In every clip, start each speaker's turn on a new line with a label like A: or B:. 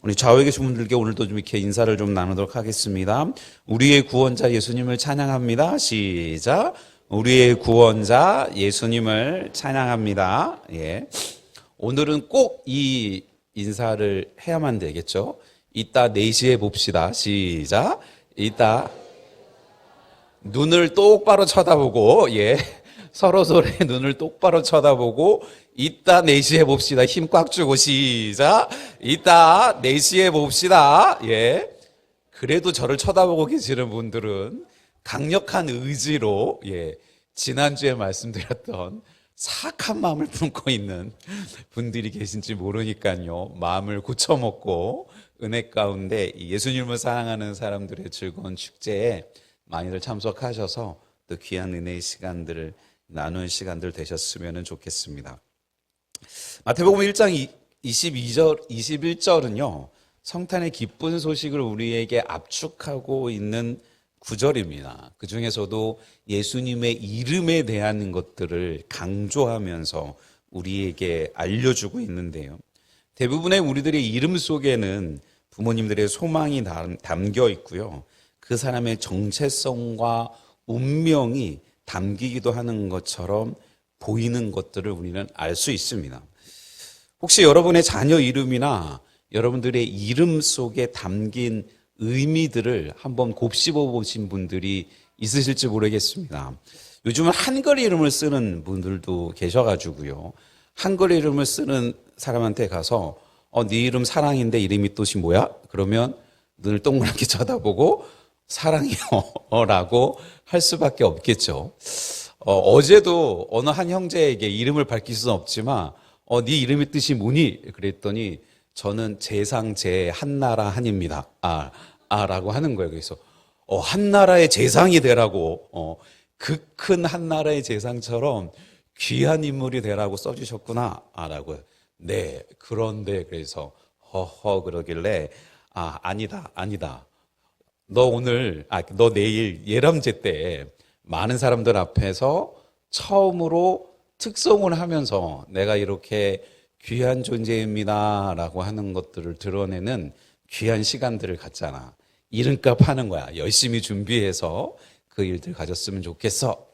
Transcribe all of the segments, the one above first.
A: 우리 좌우에 계신 분들께 오늘도 좀 이렇게 인사를 좀 나누도록 하겠습니다. 우리의 구원자 예수님을 찬양합니다. 시작. 우리의 구원자 예수님을 찬양합니다. 예. 오늘은 꼭 이 인사를 해야만 되겠죠. 이따 4시에 봅시다. 시작. 이따 눈을 똑바로 쳐다보고, 예. 서로서로의 눈을 똑바로 쳐다보고, 이따 4시에 봅시다. 힘 꽉 주고, 시작. 이따 4시에 봅시다. 예. 그래도 저를 쳐다보고 계시는 분들은 강력한 의지로, 예. 지난주에 말씀드렸던 사악한 마음을 품고 있는 분들이 계신지 모르니까요. 마음을 고쳐먹고 은혜 가운데 예수님을 사랑하는 사람들의 즐거운 축제에 많이들 참석하셔서 또 귀한 은혜의 시간들을 나누는 시간들 되셨으면 좋겠습니다. 마태복음 1장 21절은요. 성탄의 기쁜 소식을 우리에게 압축하고 있는 구절입니다. 그 중에서도 예수님의 이름에 대한 것들을 강조하면서 우리에게 알려주고 있는데요. 대부분의 우리들의 이름 속에는 부모님들의 소망이 담겨 있고요. 그 사람의 정체성과 운명이 담기기도 하는 것처럼 보이는 것들을 우리는 알 수 있습니다. 혹시 여러분의 자녀 이름이나 여러분들의 이름 속에 담긴 의미들을 한번 곱씹어 보신 분들이 있으실지 모르겠습니다. 요즘은 한글 이름을 쓰는 분들도 계셔가지고요. 한글 이름을 쓰는 사람한테 가서 네 이름 사랑인데 이름이 뜻이 뭐야? 그러면 눈을 동그랗게 쳐다보고 사랑이요 라고 할 수밖에 없겠죠. 어제도 어느 한 형제에게 이름을 밝힐 수는 없지만 네 이름의 뜻이 뭐니? 그랬더니 저는 재상제 한나라 한입니다. 라고 하는 거예요. 그래서 한나라의 재상이 되라고 그 큰 한나라의 재상처럼 귀한 인물이 되라고 써주셨구나 라고. 네, 그런데 그래서 허허 그러길래 아니다 너 내일 예람제 때 많은 사람들 앞에서 처음으로 특송을 하면서 내가 이렇게 귀한 존재입니다 라고 하는 것들을 드러내는 귀한 시간들을 갖잖아. 이름값 하는 거야. 열심히 준비해서 그 일들 가졌으면 좋겠어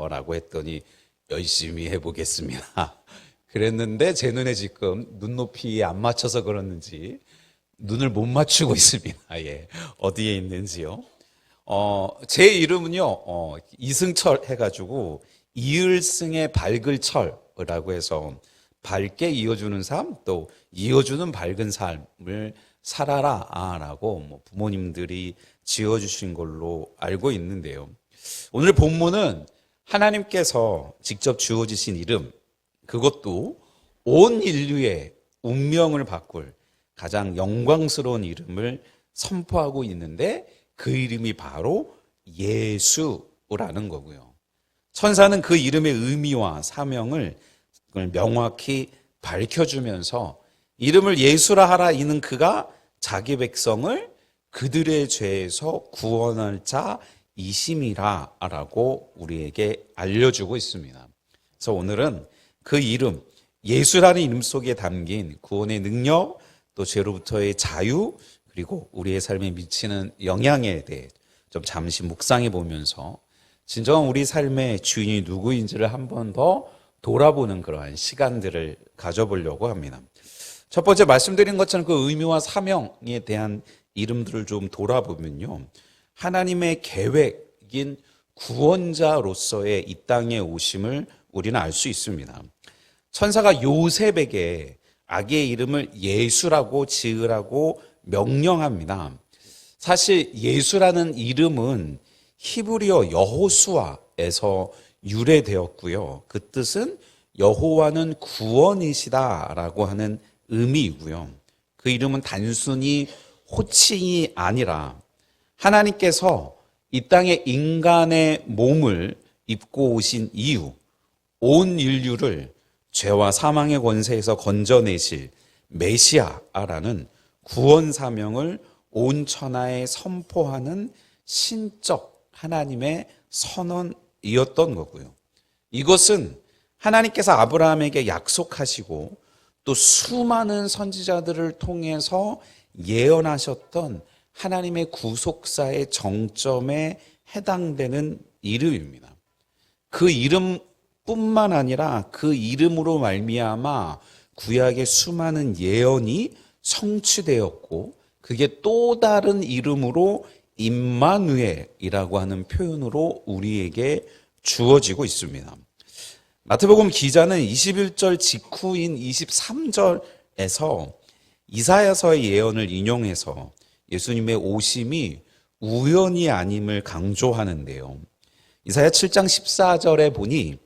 A: 라고 했더니 열심히 해보겠습니다. 그랬는데 제 눈에 지금 눈높이에 안 맞춰서 그러는지 눈을 못 맞추고 있습니다. 예. 어디에 있는지요. 제 이름은요, 이승철 해가지고 이을승의 밝을 철이라고 해서 밝게 이어주는 삶, 또 이어주는 밝은 삶을 살아라 라고 부모님들이 지어주신 걸로 알고 있는데요. 오늘 본문은 하나님께서 직접 주어주신 이름, 그것도 온 인류의 운명을 바꿀 가장 영광스러운 이름을 선포하고 있는데 그 이름이 바로 예수라는 거고요. 천사는 그 이름의 의미와 사명을 명확히 밝혀주면서 이름을 예수라 하라 이는 그가 자기 백성을 그들의 죄에서 구원할 자이심이라 라고 우리에게 알려주고 있습니다. 그래서 오늘은 그 이름 예수라는 이름 속에 담긴 구원의 능력, 또 죄로부터의 자유, 그리고 우리의 삶에 미치는 영향에 대해 좀 잠시 묵상해 보면서 진정한 우리 삶의 주인이 누구인지를 한 번 더 돌아보는 그러한 시간들을 가져보려고 합니다. 첫 번째 말씀드린 것처럼 그 의미와 사명에 대한 이름들을 좀 돌아보면요. 하나님의 계획인 구원자로서의 이 땅에 오심을 우리는 알 수 있습니다. 천사가 요셉에게 아기의 이름을 예수라고 지으라고 명령합니다. 사실 예수라는 이름은 히브리어 여호수아에서 유래되었고요. 그 뜻은 여호와는 구원이시다라고 하는 의미이고요. 그 이름은 단순히 호칭이 아니라 하나님께서 이 땅에 인간의 몸을 입고 오신 이유, 온 인류를 죄와 사망의 권세에서 건져내실 메시아라는 구원 사명을 온 천하에 선포하는 신적 하나님의 선언이었던 거고요. 이것은 하나님께서 아브라함에게 약속하시고 또 수많은 선지자들을 통해서 예언하셨던 하나님의 구속사의 정점에 해당되는 이름입니다. 그 이름뿐만 아니라 그 이름으로 말미암아 구약의 수많은 예언이 성취되었고, 그게 또 다른 이름으로 임마누엘이라고 하는 표현으로 우리에게 주어지고 있습니다. 마태복음 기자는 21절 직후인 23절에서 이사야서의 예언을 인용해서 예수님의 오심이 우연이 아님을 강조하는데요. 이사야 7장 14절에 보니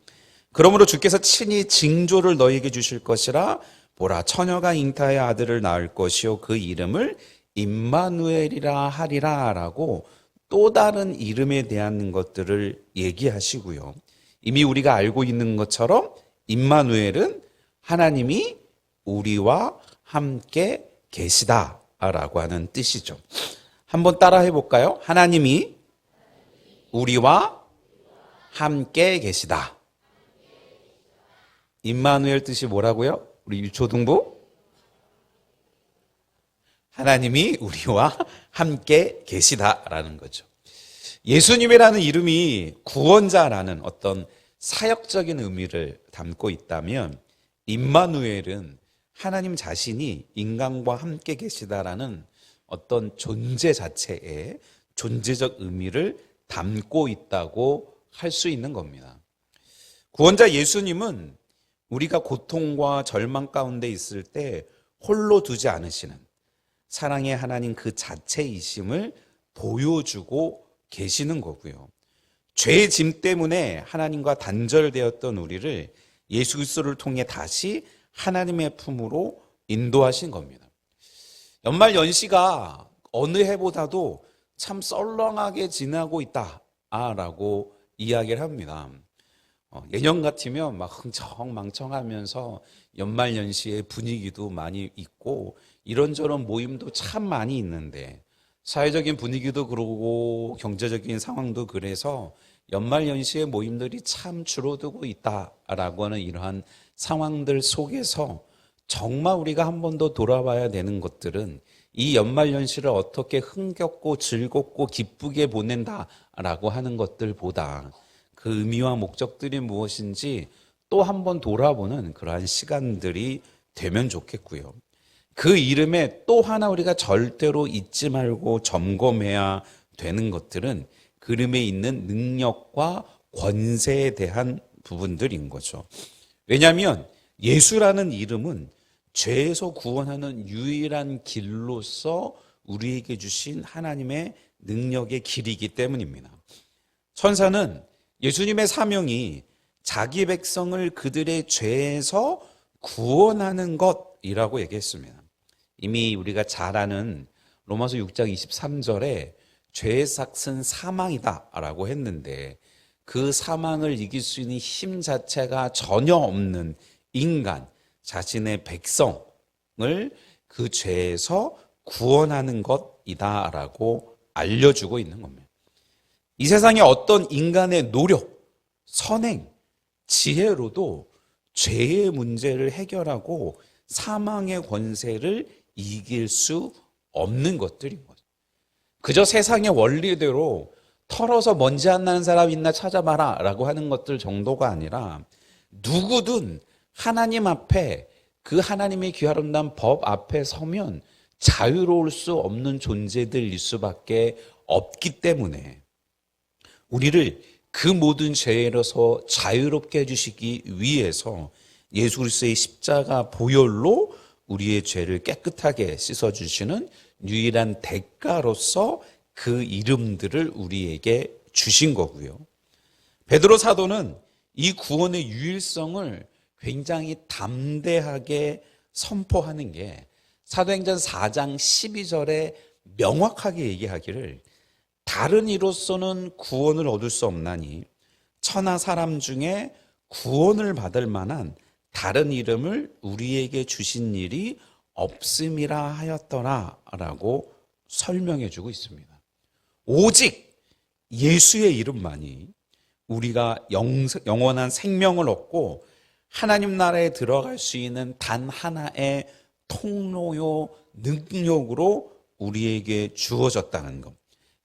A: 그러므로 주께서 친히 징조를 너희에게 주실 것이라, 보라 처녀가 잉타의 아들을 낳을 것이요 그 이름을 임마누엘이라 하리라 라고 또 다른 이름에 대한 것들을 얘기하시고요. 이미 우리가 알고 있는 것처럼 임마누엘은 하나님이 우리와 함께 계시다라고 하는 뜻이죠. 한번 따라 해볼까요? 하나님이 우리와 함께 계시다. 임마누엘 뜻이 뭐라고요? 우리 유초등부? 하나님이 우리와 함께 계시다라는 거죠. 예수님이라는 이름이 구원자라는 어떤 사역적인 의미를 담고 있다면, 임마누엘은 하나님 자신이 인간과 함께 계시다라는 어떤 존재 자체에 존재적 의미를 담고 있다고 할 수 있는 겁니다. 구원자 예수님은 우리가 고통과 절망 가운데 있을 때 홀로 두지 않으시는 사랑의 하나님 그 자체이심을 보여주고 계시는 거고요. 죄의 짐 때문에 하나님과 단절되었던 우리를 예수 그리스도를 통해 다시 하나님의 품으로 인도하신 겁니다. 연말 연시가 어느 해보다도 참 썰렁하게 지나고 있다라고 이야기를 합니다. 예년 같으면 막 흥청망청하면서 연말 연시의 분위기도 많이 있고 이런저런 모임도 참 많이 있는데, 사회적인 분위기도 그러고 경제적인 상황도 그래서 연말 연시의 모임들이 참 줄어들고 있다라고 하는 이러한 상황들 속에서 정말 우리가 한 번 더 돌아봐야 되는 것들은 이 연말 연시를 어떻게 흥겹고 즐겁고 기쁘게 보낸다라고 하는 것들보다 그 의미와 목적들이 무엇인지 또 한 번 돌아보는 그러한 시간들이 되면 좋겠고요. 그 이름에 또 하나 우리가 절대로 잊지 말고 점검해야 되는 것들은 그 이름에 있는 능력과 권세에 대한 부분들인 거죠. 왜냐하면 예수라는 이름은 죄에서 구원하는 유일한 길로서 우리에게 주신 하나님의 능력의 길이기 때문입니다. 천사는 예수님의 사명이 자기 백성을 그들의 죄에서 구원하는 것이라고 얘기했습니다. 이미 우리가 잘 아는 로마서 6장 23절에 죄의 삭은 사망이다라고 했는데, 그 사망을 이길 수 있는 힘 자체가 전혀 없는 인간, 자신의 백성을 그 죄에서 구원하는 것이다라고 알려주고 있는 겁니다. 이 세상에 어떤 인간의 노력, 선행, 지혜로도 죄의 문제를 해결하고 사망의 권세를 이길 수 없는 것들인 거죠. 그저 세상의 원리대로 털어서 먼지 안 나는 사람 있나 찾아봐라 라고 하는 것들 정도가 아니라, 누구든 하나님 앞에 그 하나님의 귀하름난 법 앞에 서면 자유로울 수 없는 존재들일 수밖에 없기 때문에 우리를 그 모든 죄에서 자유롭게 해주시기 위해서 예수 그리스도의 십자가 보혈로 우리의 죄를 깨끗하게 씻어주시는 유일한 대가로서 그 이름들을 우리에게 주신 거고요. 베드로 사도는 이 구원의 유일성을 굉장히 담대하게 선포하는 게 사도행전 4장 12절에 명확하게 얘기하기를, 다른 이로서는 구원을 얻을 수 없나니 천하 사람 중에 구원을 받을 만한 다른 이름을 우리에게 주신 일이 없음이라 하였더라 라고 설명해 주고 있습니다. 오직 예수의 이름만이 우리가 영원한 생명을 얻고 하나님 나라에 들어갈 수 있는 단 하나의 통로요 능력으로 우리에게 주어졌다는 것.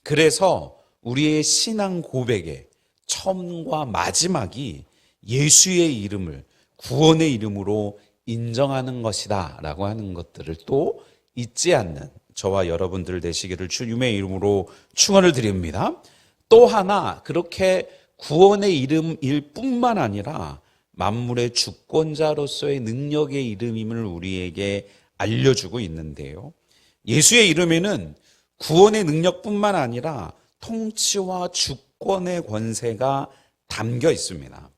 A: 그래서 우리의 신앙 고백의 처음과 마지막이 예수의 이름을 구원의 이름으로 인정하는 것이다 라고 하는 것들을 또 잊지 않는 저와 여러분들 되시기를 주님의 이름으로 축원을 드립니다. 또 하나 그렇게 구원의 이름일 뿐만 아니라 만물의 주권자로서의 능력의 이름임을 우리에게 알려주고 있는데요. 예수의 이름에는 구원의 능력뿐만 아니라 통치와 주권의 권세가 담겨 있습니다.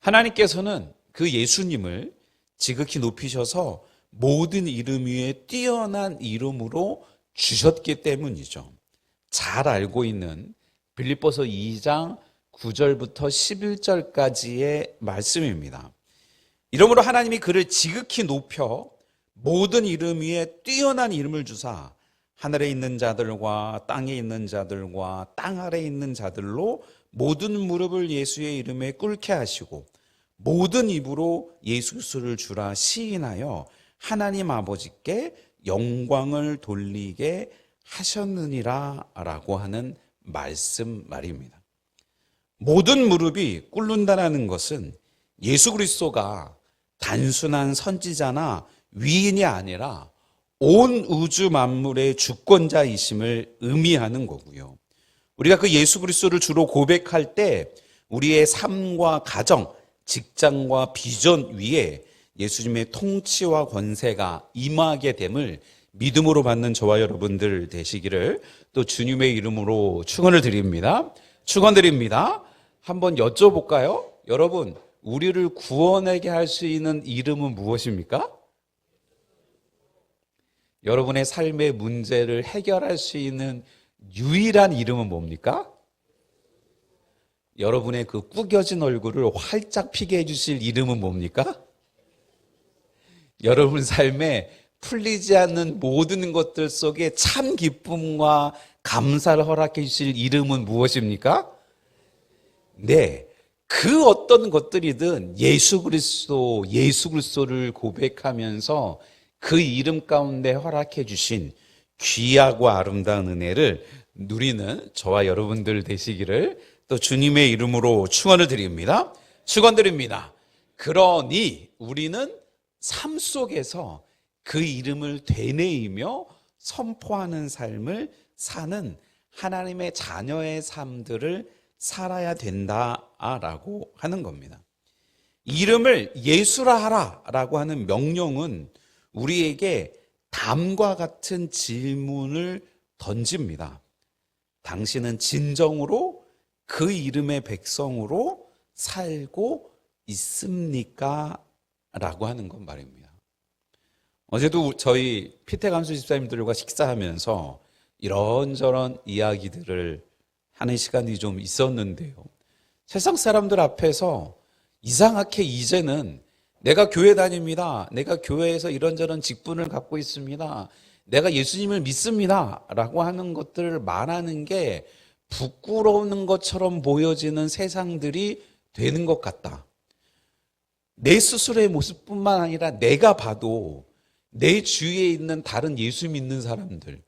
A: 하나님께서는 그 예수님을 지극히 높이셔서 모든 이름 위에 뛰어난 이름으로 주셨기 때문이죠. 잘 알고 있는 빌립보서 2장 9절부터 11절까지의 말씀입니다. 이러므로 하나님이 그를 지극히 높여 모든 이름 위에 뛰어난 이름을 주사 하늘에 있는 자들과 땅에 있는 자들과 땅 아래에 있는 자들로 모든 무릎을 예수의 이름에 꿇게 하시고 모든 입으로 예수 그리스도를 주라 시인하여 하나님 아버지께 영광을 돌리게 하셨느니라 라고 하는 말입니다. 모든 무릎이 꿇는다는 것은 예수 그리스도가 단순한 선지자나 위인이 아니라 온 우주 만물의 주권자이심을 의미하는 거고요. 우리가 그 예수 그리스도를 주로 고백할 때 우리의 삶과 가정, 직장과 비전 위에 예수님의 통치와 권세가 임하게 됨을 믿음으로 받는 저와 여러분들 되시기를 또 주님의 이름으로 축원을 드립니다. 축원드립니다. 한번 여쭤볼까요? 여러분, 우리를 구원하게 할 수 있는 이름은 무엇입니까? 여러분의 삶의 문제를 해결할 수 있는 유일한 이름은 뭡니까? 여러분의 그 구겨진 얼굴을 활짝 피게 해주실 이름은 뭡니까? 여러분 삶에 풀리지 않는 모든 것들 속에 참 기쁨과 감사를 허락해 주실 이름은 무엇입니까? 네, 그 어떤 것들이든 예수 그리스도를 고백하면서 그 이름 가운데 허락해 주신 귀하고 아름다운 은혜를 누리는 저와 여러분들 되시기를 또 주님의 이름으로 축원을 드립니다. 축원드립니다. 그러니 우리는 삶 속에서 그 이름을 되뇌이며 선포하는 삶을 사는 하나님의 자녀의 삶들을 살아야 된다라고 하는 겁니다. 이름을 예수라 하라라고 하는 명령은 우리에게 다음과 같은 질문을 던집니다. 당신은 진정으로 그 이름의 백성으로 살고 있습니까? 라고 하는 건 말입니다. 어제도 저희 피태감수 집사님들과 식사하면서 이런저런 이야기들을 하는 시간이 좀 있었는데요. 세상 사람들 앞에서 이상하게 이제는 내가 교회 다닙니다. 내가 교회에서 이런저런 직분을 갖고 있습니다. 내가 예수님을 믿습니다. 라고 하는 것들을 말하는 게 부끄러운 것처럼 보여지는 세상들이 되는 것 같다. 내 스스로의 모습뿐만 아니라 내가 봐도 내 주위에 있는 다른 예수 믿는 사람들,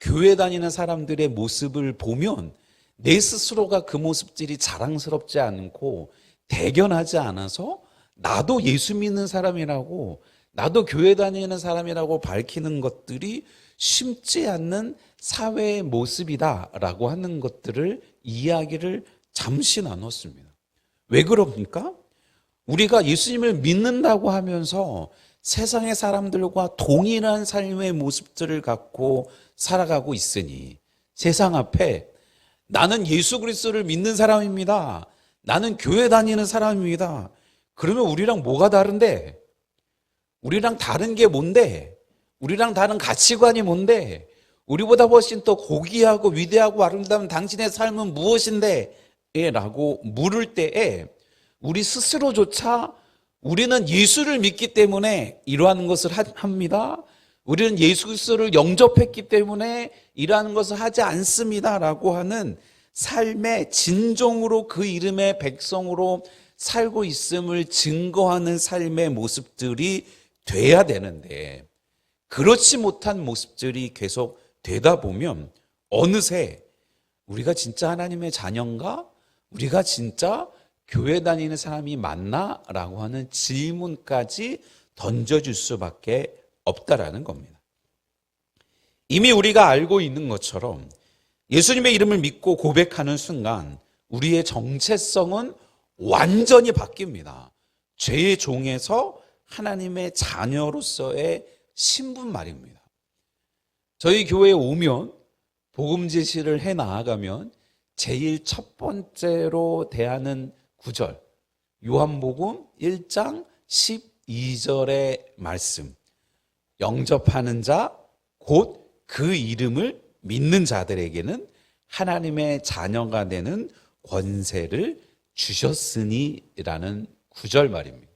A: 교회 다니는 사람들의 모습을 보면 내 스스로가 그 모습들이 자랑스럽지 않고 대견하지 않아서 나도 예수 믿는 사람이라고, 나도 교회 다니는 사람이라고 밝히는 것들이 쉽지 않는 사회의 모습이다라고 하는 것들을 이야기를 잠시 나눴습니다. 왜 그럽니까? 우리가 예수님을 믿는다고 하면서 세상의 사람들과 동일한 삶의 모습들을 갖고 살아가고 있으니 세상 앞에 나는 예수 그리스도를 믿는 사람입니다. 나는 교회 다니는 사람입니다. 그러면 우리랑 뭐가 다른데? 우리랑 다른 게 뭔데? 우리랑 다른 가치관이 뭔데? 우리보다 훨씬 더 고귀하고 위대하고 아름다운 당신의 삶은 무엇인데? 라고 물을 때에 우리 스스로조차 우리는 예수를 믿기 때문에 이러한 것을 합니다. 우리는 예수 그리스도를 영접했기 때문에 이러한 것을 하지 않습니다라고 하는 삶의 진정으로 그 이름의 백성으로 살고 있음을 증거하는 삶의 모습들이 돼야 되는데, 그렇지 못한 모습들이 계속 되다 보면 어느새 우리가 진짜 하나님의 자녀인가? 우리가 진짜 교회 다니는 사람이 맞나? 라고 하는 질문까지 던져줄 수밖에 없다라는 겁니다. 이미 우리가 알고 있는 것처럼 예수님의 이름을 믿고 고백하는 순간 우리의 정체성은 완전히 바뀝니다. 죄의 종에서 하나님의 자녀로서의 신분 말입니다. 저희 교회에 오면 복음 제시를 해 나아가면 제일 첫 번째로 대하는 구절, 요한복음 1장 12절의 말씀, 영접하는 자 곧 그 이름을 믿는 자들에게는 하나님의 자녀가 되는 권세를 주셨으니라는 구절 말입니다.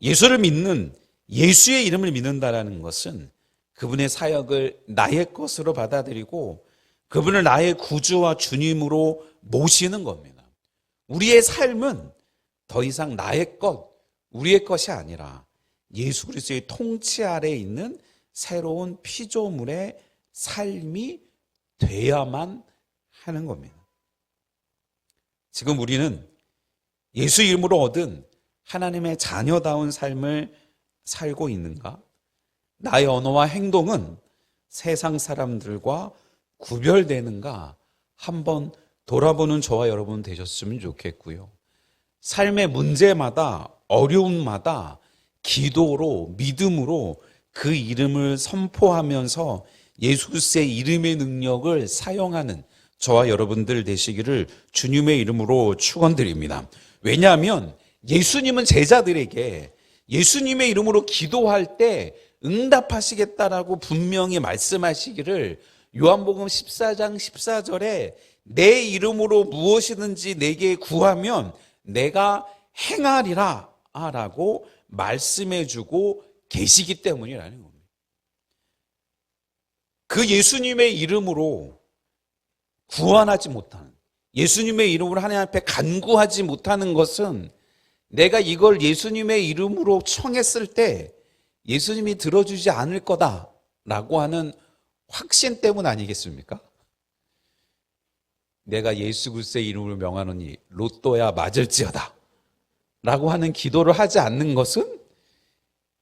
A: 예수를 믿는, 예수의 이름을 믿는다라는 것은 그분의 사역을 나의 것으로 받아들이고 그분을 나의 구주와 주님으로 모시는 겁니다. 우리의 삶은 더 이상 나의 것, 우리의 것이 아니라 예수 그리스도의 통치 아래에 있는 새로운 피조물의 삶이 돼야만 하는 겁니다. 지금 우리는 예수 이름으로 얻은 하나님의 자녀다운 삶을 살고 있는가? 나의 언어와 행동은 세상 사람들과 구별되는가? 한번 돌아보는 저와 여러분 되셨으면 좋겠고요. 삶의 문제마다, 어려움마다 기도로, 믿음으로 그 이름을 선포하면서 예수 그리스도의 이름의 능력을 사용하는 저와 여러분들 되시기를 주님의 이름으로 축원드립니다. 왜냐하면 예수님은 제자들에게 예수님의 이름으로 기도할 때 응답하시겠다라고 분명히 말씀하시기를 요한복음 14장 14절에 내 이름으로 무엇이든지 내게 구하면 내가 행하리라 라고 말씀해주고 계시기 때문이라는 겁니다. 그 예수님의 이름으로 구원하지 못하는, 예수님의 이름으로 하나님 앞에 간구하지 못하는 것은 내가 이걸 예수님의 이름으로 청했을 때 예수님이 들어주지 않을 거다라고 하는 확신 때문 아니겠습니까? 내가 예수 그리스도의 이름으로 명하노니 로또야 맞을지어다 라고 하는 기도를 하지 않는 것은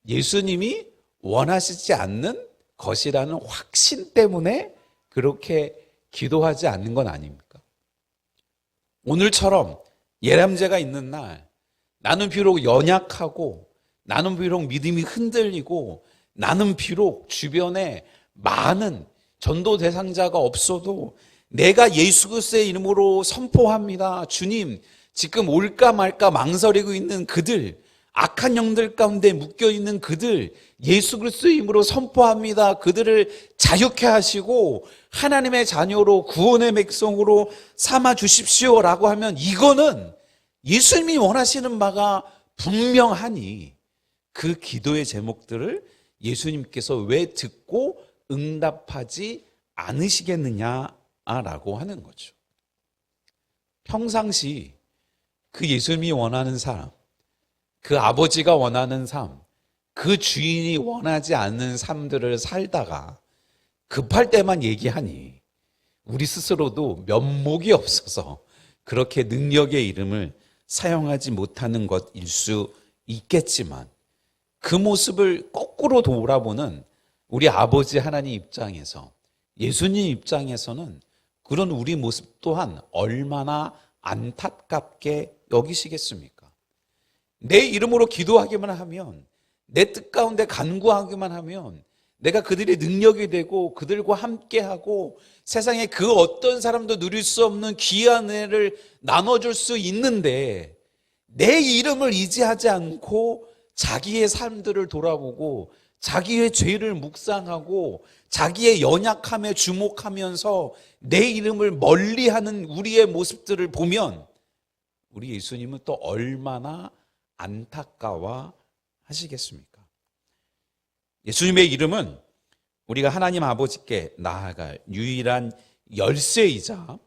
A: 예수님이 원하시지 않는 것이라는 확신 때문에 그렇게 기도하지 않는 건 아닙니까? 오늘처럼 예람제가 있는 날 나는 비록 연약하고 나는 비록 믿음이 흔들리고 나는 비록 주변에 많은 전도 대상자가 없어도 내가 예수 그리스도의 이름으로 선포합니다. 주님, 지금 올까 말까 망설이고 있는 그들, 악한 영들 가운데 묶여있는 그들, 예수 그리스도의 이름으로 선포합니다. 그들을 자유케 하시고 하나님의 자녀로 구원의 백성으로 삼아 주십시오라고 하면 이거는 예수님이 원하시는 바가 분명하니 그 기도의 제목들을 예수님께서 왜 듣고 응답하지 않으시겠느냐라고 하는 거죠. 평상시 그 예수님이 원하는 삶, 그 아버지가 원하는 삶, 그 주인이 원하지 않는 삶들을 살다가 급할 때만 얘기하니 우리 스스로도 면목이 없어서 그렇게 능력의 이름을 사용하지 못하는 것일 수 있겠지만 그 모습을 거꾸로 돌아보는 우리 아버지 하나님 입장에서, 예수님 입장에서는 그런 우리 모습 또한 얼마나 안타깝게 여기시겠습니까? 내 이름으로 기도하기만 하면, 내 뜻 가운데 간구하기만 하면 내가 그들의 능력이 되고 그들과 함께하고 세상에 그 어떤 사람도 누릴 수 없는 귀한 은혜를 나눠줄 수 있는데 내 이름을 의지하지 않고 자기의 삶들을 돌아보고 자기의 죄를 묵상하고 자기의 연약함에 주목하면서 내 이름을 멀리하는 우리의 모습들을 보면 우리 예수님은 또 얼마나 안타까워 하시겠습니까? 예수님의 이름은 우리가 하나님 아버지께 나아갈 유일한 열쇠이자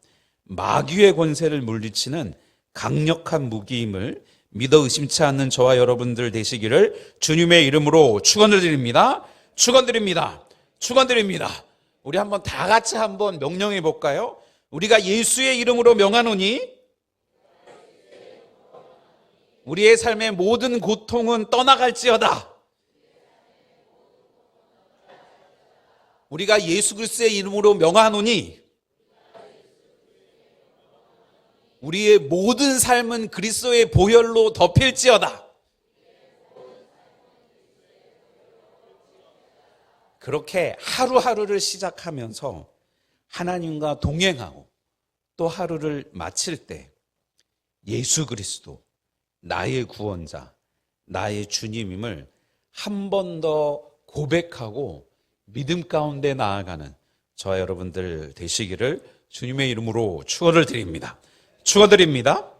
A: 마귀의 권세를 물리치는 강력한 무기임을 믿어 의심치 않는 저와 여러분들 되시기를 주님의 이름으로 축원을 드립니다. 축원드립니다. 축원드립니다. 우리 한번 다 같이 한번 명령해 볼까요? 우리가 예수의 이름으로 명하노니 우리의 삶의 모든 고통은 떠나갈지어다. 우리가 예수 그리스도의 이름으로 명하노니 우리의 모든 삶은 그리스도의 보혈로 덮일지어다. 그렇게 하루하루를 시작하면서 하나님과 동행하고 또 하루를 마칠 때 예수 그리스도 나의 구원자, 나의 주님임을 한 번 더 고백하고 믿음 가운데 나아가는 저와 여러분들 되시기를 주님의 이름으로 축원을 드립니다. 축원드립니다.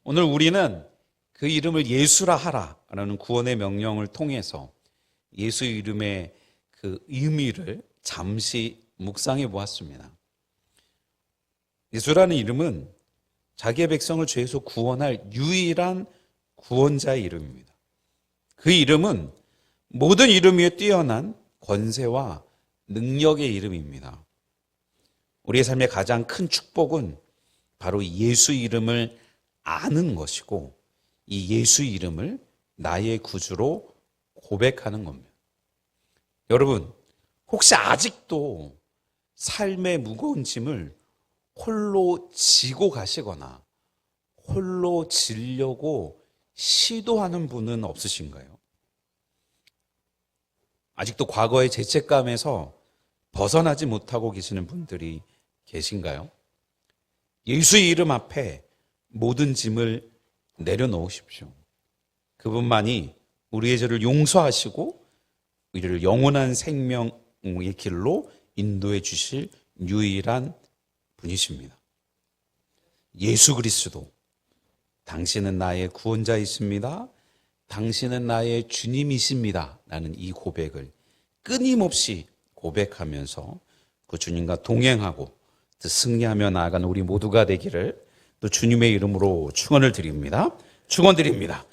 A: 오늘 우리는 그 이름을 예수라 하라라는 구원의 명령을 통해서 예수 이름의 그 의미를 잠시 묵상해 보았습니다. 예수라는 이름은 자기의 백성을 죄에서 구원할 유일한 구원자의 이름입니다. 그 이름은 모든 이름 위에 뛰어난 권세와 능력의 이름입니다. 우리의 삶의 가장 큰 축복은 바로 예수 이름을 아는 것이고 이 예수 이름을 나의 구주로 고백하는 겁니다. 여러분, 혹시 아직도 삶의 무거운 짐을 홀로 지고 가시거나 홀로 지려고 시도하는 분은 없으신가요? 아직도 과거의 죄책감에서 벗어나지 못하고 계시는 분들이 계신가요? 예수의 이름 앞에 모든 짐을 내려놓으십시오. 그분만이 우리의 죄를 용서하시고 우리를 영원한 생명의 길로 인도해 주실 유일한 분이십니다. 예수 그리스도, 당신은 나의 구원자이십니다. 당신은 나의 주님이십니다. 라는 이 고백을 끊임없이 고백하면서 그 주님과 동행하고 또 승리하며 나아가는 우리 모두가 되기를 또 주님의 이름으로 축원을 드립니다. 축원드립니다.